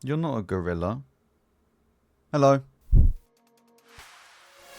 You're not a gorilla. Hello.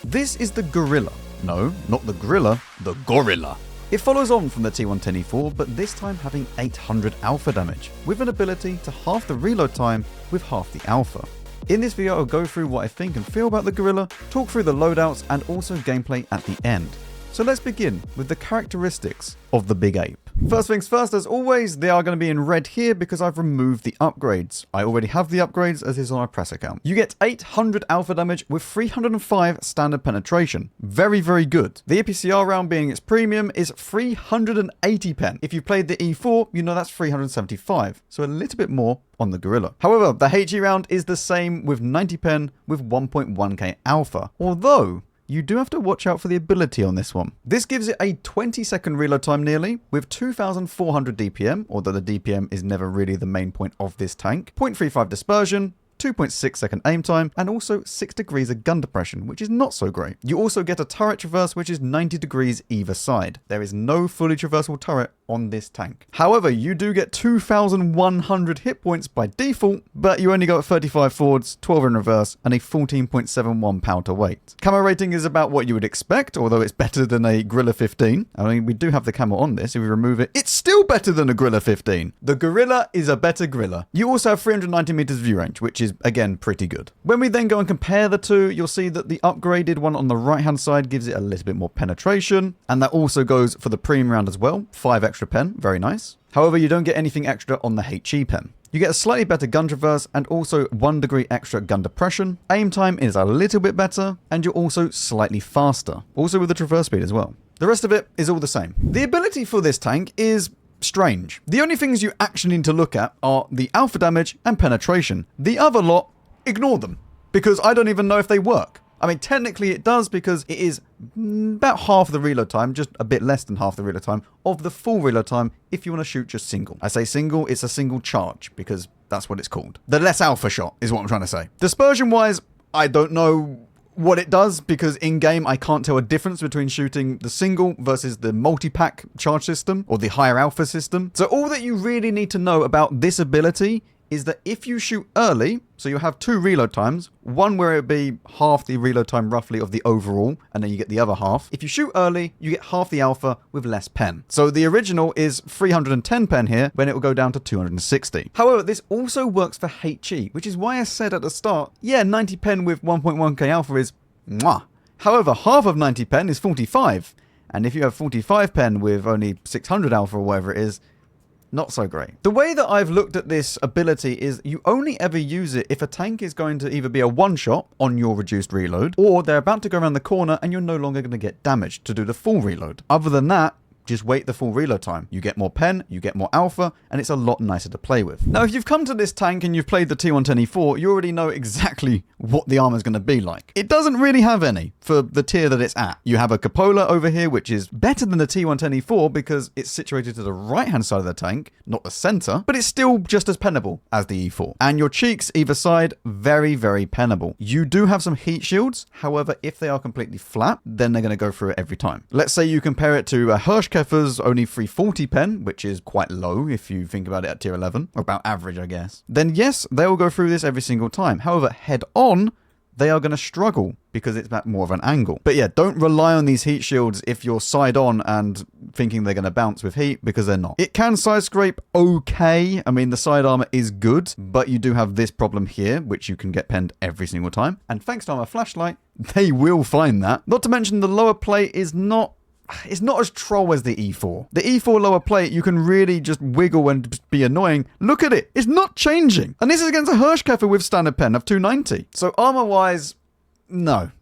This is the gorilla. No, not the gorilla, the gorilla. It follows on from the T110E4, but this time having 800 alpha damage, with an ability to half the reload time with half the alpha. In this video I'll go through what I think and feel about the gorilla, talk through the loadouts and also gameplay at the end. So let's begin with the characteristics of the big ape. First things first, as always, they are going to be in red here because I've removed the upgrades. I already have the upgrades as is on my press account. You get 800 alpha damage with 305 standard penetration. Very, very good. The APCR round being its premium is 380 pen. If you played the E4, you know that's 375. So a little bit more on the gorilla. However, the HE round is the same with 90 pen with 1.1k alpha. Although, you do have to watch out for the ability on this one. This gives it a 20-second reload time nearly, with 2,400 DPM, although the DPM is never really the main point of this tank, 0.35 dispersion, 2.6 second aim time, and also 6 degrees of gun depression, which is not so great. You also get a turret traverse, which is 90 degrees either side. There is no fully traversable turret on this tank. However, you do get 2,100 hit points by default, but you only got 35 forwards, 12 in reverse, and a 14.71 pound to weight. Camo rating is about what you would expect, although it's better than a Gorilla 15. I mean, we do have the camo on this. If we remove it, it's still better than a Gorilla 15. The gorilla is a better gorilla. You also have 390 meters view range, which is, again, pretty good. When we then go and compare the two, you'll see that the upgraded one on the right-hand side gives it a little bit more penetration, and that also goes for the premium round as well. 5 extra pen, very nice. However, you don't get anything extra on the HE pen. You get a slightly better gun traverse and also 1 degree extra gun depression. Aim time is a little bit better, and you're also slightly faster. Also with the traverse speed as well. The rest of it is all the same. The ability for this tank is strange. The only things you actually need to look at are the alpha damage and penetration. The other lot, ignore them, because I don't even know if they work. I mean, technically it does because it is about half the reload time, just a bit less than half the reload time of the full reload time if you want to shoot just single. I say single, it's a single charge because that's what it's called. The less alpha shot is what I'm trying to say. Dispersion wise, I don't know what it does because in game I can't tell a difference between shooting the single versus the multi-pack charge system or the higher alpha system. So all that you really need to know about this ability is that if you shoot early, so you have 2 reload times, one where it would be half the reload time roughly of the overall, and then you get the other half. If you shoot early, you get half the alpha with less pen. So the original is 310 pen here, when it will go down to 260. However, this also works for HE, which is why I said at the start, yeah, 90 pen with 1.1k alpha is mwah. However, half of 90 pen is 45, and if you have 45 pen with only 600 alpha or whatever it is, not so great. The way that I've looked at this ability is you only ever use it if a tank is going to either be a one-shot on your reduced reload, or they're about to go around the corner and you're no longer going to get damaged to do the full reload. Other than that, just wait the full reload time. You get more pen, you get more alpha, and it's a lot nicer to play with. Now, if you've come to this tank and you've played the T110E4, you already know exactly what the armor is going to be like. It doesn't really have any for the tier that it's at. You have a cupola over here, which is better than the T110E4 because it's situated to the right-hand side of the tank, not the center, but it's still just as pennable as the E4. And your cheeks either side, very, very pennable. You do have some heat shields. However, if they are completely flat, then they're going to go through it every time. Let's say you compare it to a Hirschkäfer's only 340 pen, which is quite low if you think about it at tier 11, or about average, I guess. Then yes, they will go through this every single time. However, head on, they are going to struggle because it's at more of an angle. But yeah, don't rely on these heat shields if you're side on and thinking they're going to bounce with heat, because they're not. It can side scrape okay. I mean, the side armor is good, but you do have this problem here, which you can get penned every single time. And thanks to our flashlight, they will find that. Not to mention the lower plate is not as troll as the E4. The E4 lower plate, you can really just wiggle and just be annoying. Look at it. It's not changing. And this is against a Hirschkäfer with standard pen of 290. So armor-wise, no.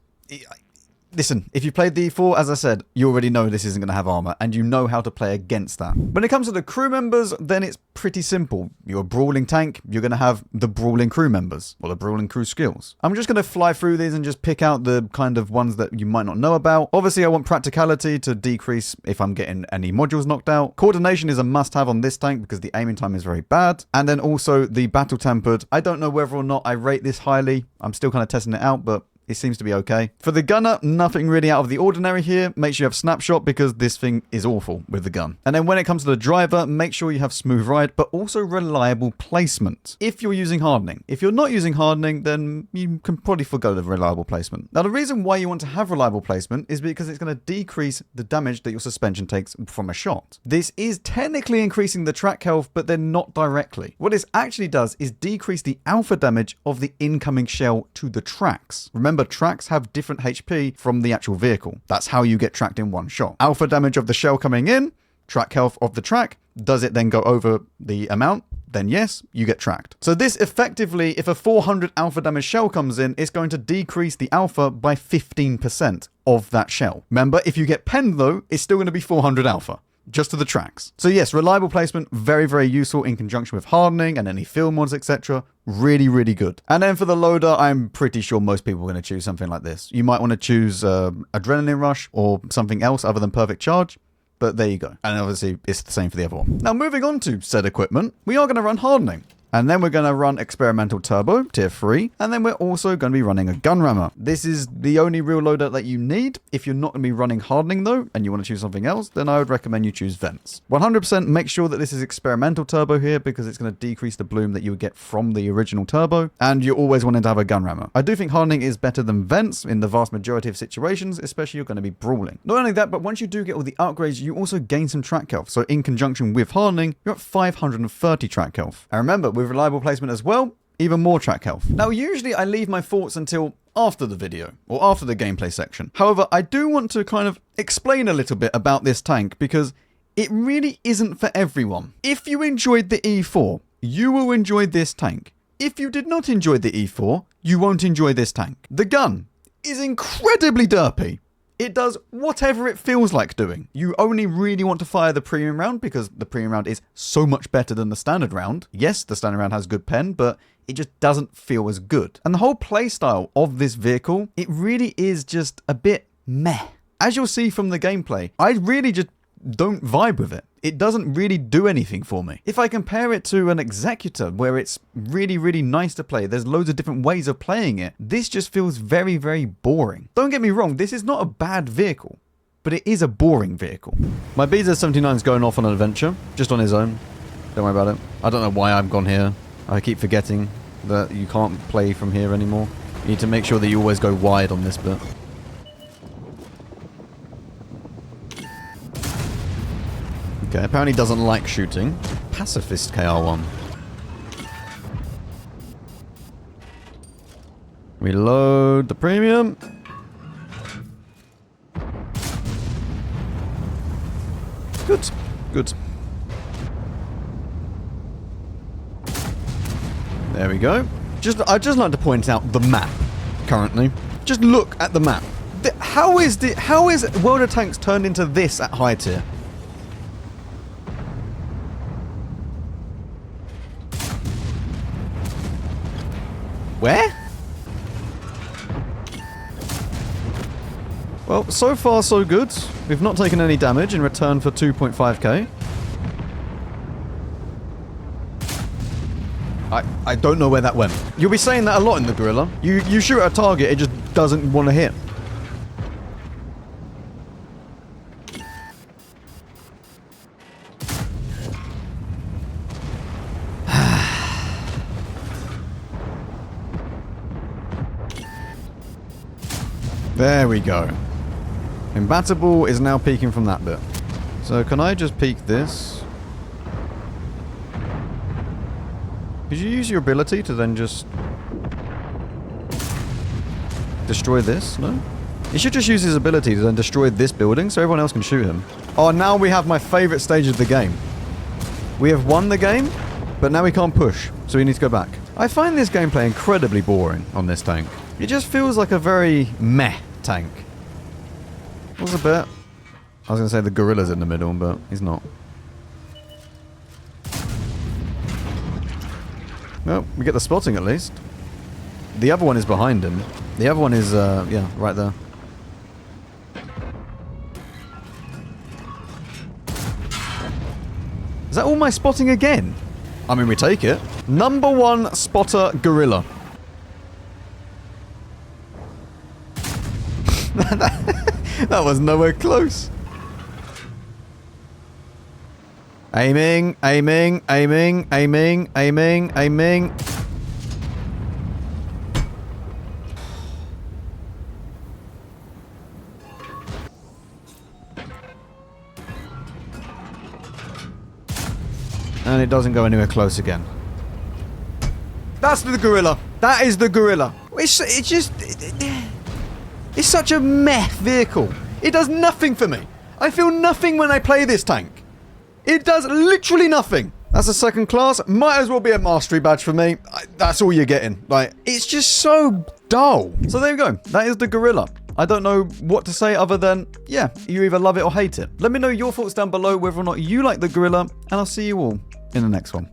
Listen, if you played the E4, as I said, you already know this isn't going to have armor, and you know how to play against that. When it comes to the crew members, then it's pretty simple. You're a brawling tank, you're going to have the brawling crew members, or the brawling crew skills. I'm just going to fly through these and just pick out the kind of ones that you might not know about. Obviously, I want practicality to decrease if I'm getting any modules knocked out. Coordination is a must-have on this tank because the aiming time is very bad. And then also the battle tempered. I don't know whether or not I rate this highly. I'm still kind of testing it out, but it seems to be okay. For the gunner, nothing really out of the ordinary here. Make sure you have snapshot because this thing is awful with the gun. And then when it comes to the driver, make sure you have smooth ride, but also reliable placement if you're using hardening. If you're not using hardening, then you can probably forgo the reliable placement. Now, the reason why you want to have reliable placement is because it's going to decrease the damage that your suspension takes from a shot. This is technically increasing the track health, but then not directly. What this actually does is decrease the alpha damage of the incoming shell to the tracks. Remember, tracks have different HP from the actual vehicle. That's how you get tracked in one shot. Alpha damage of the shell coming in, track health of the track. Does it then go over the amount? Then yes, you get tracked. So this effectively, if a 400 alpha damage shell comes in, it's going to decrease the alpha by 15% of that shell. Remember, if you get penned though, it's still going to be 400 alpha. Just to the tracks. So yes, reliable placement, very, very useful in conjunction with hardening and any field mods, etc. Really, really good. And then for the loader, I'm pretty sure most people are going to choose something like this. You might want to choose Adrenaline Rush or something else other than Perfect Charge. But there you go. And obviously, it's the same for the other one. Now, moving on to said equipment, we are going to run hardening. And then we're going to run Experimental Turbo, Tier 3. And then we're also going to be running a gun rammer. This is the only real loader that you need. If you're not going to be running hardening though, and you want to choose something else, then I would recommend you choose vents. 100% make sure that this is Experimental Turbo here, because it's going to decrease the bloom that you would get from the original turbo. And you always want to have a gun rammer. I do think hardening is better than vents in the vast majority of situations, especially you're going to be brawling. Not only that, but once you do get all the upgrades, you also gain some track health. So in conjunction with hardening, you're at 530 track health. And remember, with reliable placement as well, even more track health. Now, usually I leave my thoughts until after the video or after the gameplay section. However, I do want to kind of explain a little bit about this tank because it really isn't for everyone. If you enjoyed the E4, you will enjoy this tank. If you did not enjoy the E4, you won't enjoy this tank. The gun is incredibly derpy. It does whatever it feels like doing. You only really want to fire the premium round because the premium round is so much better than the standard round. Yes, the standard round has good pen, but it just doesn't feel as good. And the whole playstyle of this vehicle, it really is just a bit meh. As you'll see from the gameplay, I really just don't vibe with it. It doesn't really do anything for me. If I compare it to an Executor, where it's really, really nice to play, there's loads of different ways of playing it, this just feels very, very boring. Don't get me wrong, this is not a bad vehicle, but it is a boring vehicle. My BZ-79 is going off on an adventure, just on his own. Don't worry about it. I don't know why I've gone here. I keep forgetting that you can't play from here anymore. You need to make sure that you always go wide on this bit. Okay, apparently doesn't like shooting. Pacifist KR1. Reload the premium. Good. Good. There we go. I'd just like to point out the map currently. Just look at the map. How is World of Tanks turned into this at high tier? Where? Well, so far so good. We've not taken any damage in return for 2.5k. I don't know where that went. You'll be saying that a lot in the Gorilla. You shoot at a target, it just doesn't want to hit. There we go. Imbattable is now peeking from that bit. So can I just peek this? Could you use your ability to then just destroy this? No? He should just use his ability to then destroy this building so everyone else can shoot him. Oh, now we have my favourite stage of the game. We have won the game, but now we can't push, so we need to go back. I find this gameplay incredibly boring on this tank. It just feels like a very meh tank. What's a bit? I was going to say the Gorilla's in the middle, but he's not. Well, we get the spotting at least. The other one is behind him. The other one is, yeah, right there. Is that all my spotting again? I mean, we take it. Number 1 spotter gorilla. That was nowhere close. Aiming, aiming, aiming, aiming, aiming, aiming. And it doesn't go anywhere close again. That's the gorilla. That is the gorilla. It's such a meh vehicle. It does nothing for me. I feel nothing when I play this tank. It does literally nothing. That's a second class. Might as well be a mastery badge for me. That's all you're getting. Like, it's just so dull. So there you go. That is the gorilla. I don't know what to say other than, yeah, you either love it or hate it. Let me know your thoughts down below whether or not you like the gorilla, and I'll see you all in the next one.